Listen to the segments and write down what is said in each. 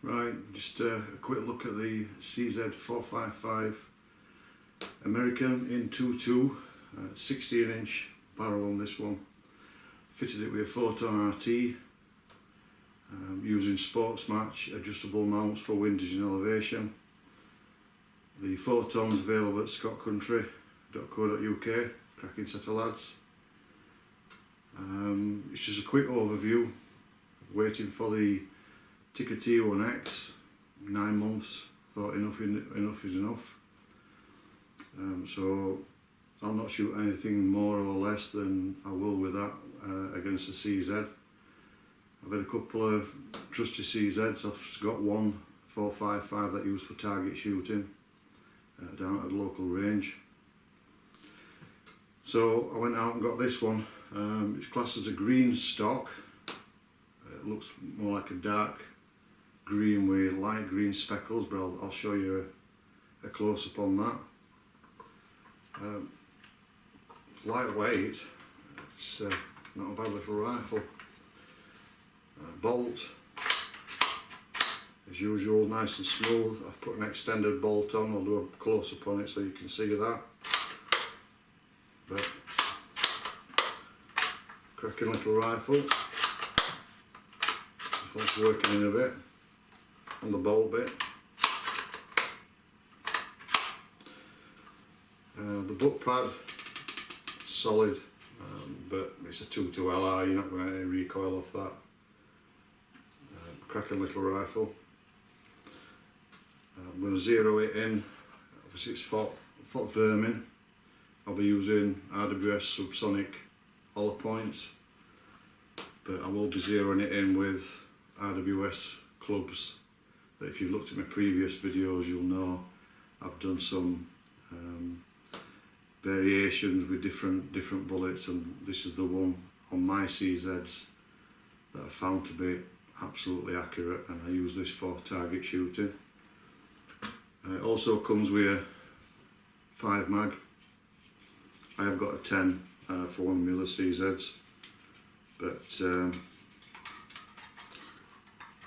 Right, just a quick look at the CZ455 American in 2.2, 16-inch barrel on this one. Fitted it with a Photon RT, using sports match adjustable mounts for windage and elevation. The Photon's available at scottcountry.co.uk, cracking set of lads. It's just a quick overview, waiting for the Ticker T1X, 9 months, thought enough is enough. So I'll not shoot anything more or less than I will with that against the CZ. I've had a couple of trusty CZs. I've got one 455 that I use for target shooting down at the local range. So I went out and got this one. It's classed as a green stock. It looks more like a dark green with light green speckles, but I'll show you a close-up on that. Lightweight, it's not a bad little rifle. Bolt, as usual, nice and smooth. I've put an extended bolt on. I'll do a close-up on it so you can see that. But cracking little rifle. This one's working in a bit on the bolt bit. The butt pad, solid, but it's a 2.2 LR, you're not going to get any recoil off that. Cracking little rifle. I'm going to zero it in. Obviously it's for vermin. I'll be using RWS subsonic hollow points, but I will be zeroing it in with RWS clubs that, if you've looked at my previous videos, you'll know I've done some variations with different bullets, and this is the one on my CZs that I found to be absolutely accurate, and I use this for target shooting. It also comes with a 5 mag. I have got a 10 for one of my other CZs, but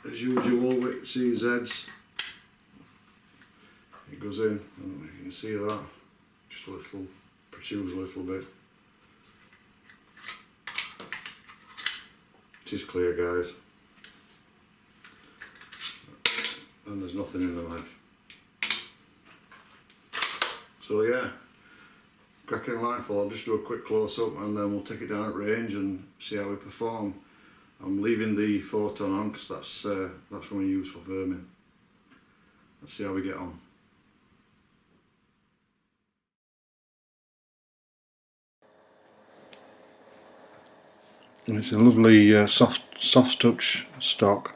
as usual with CZs, it goes in, and you can see that, just a little, protrudes a little bit. It is clear, guys, and there's nothing in the knife. So yeah, cracking rifle. I'll just do a quick close-up and then we'll take it down at range and see how we perform. I'm leaving the Photon on because that's what we use for vermin. Let's see how we get on. It's a lovely soft touch stock.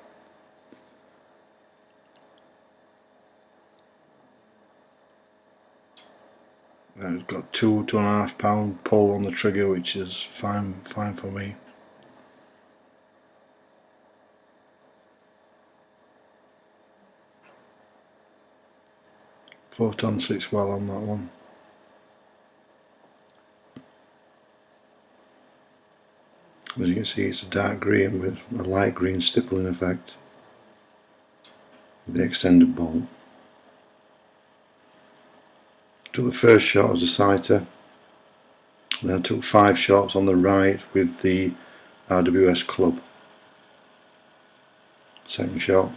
It's got 2.5 pound pull on the trigger, which is fine for me. Photon sits well on that one. As you can see, it's a dark green with a light green stippling effect with the extended bolt. Took the first shot as a sighter, then I took 5 shots on the right with the RWS club. Second shot,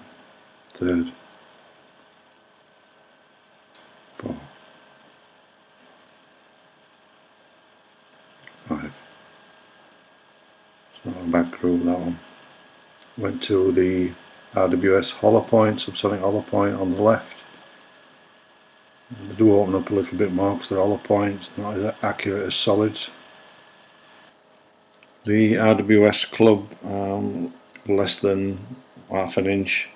third, 4, 5. It's not a bad group, that one. Went to the RWS hollow point, subsonic hollow point on the left. They do open up a little bit more because they're hollow points, not as accurate as solids. The RWS club, less than half an inch,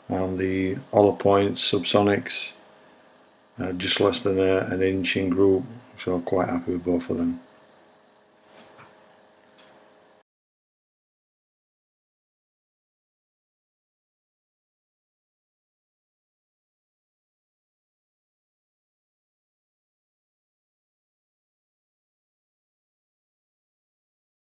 and the hollow points subsonics just less than an inch in group, so I'm quite happy with both of them.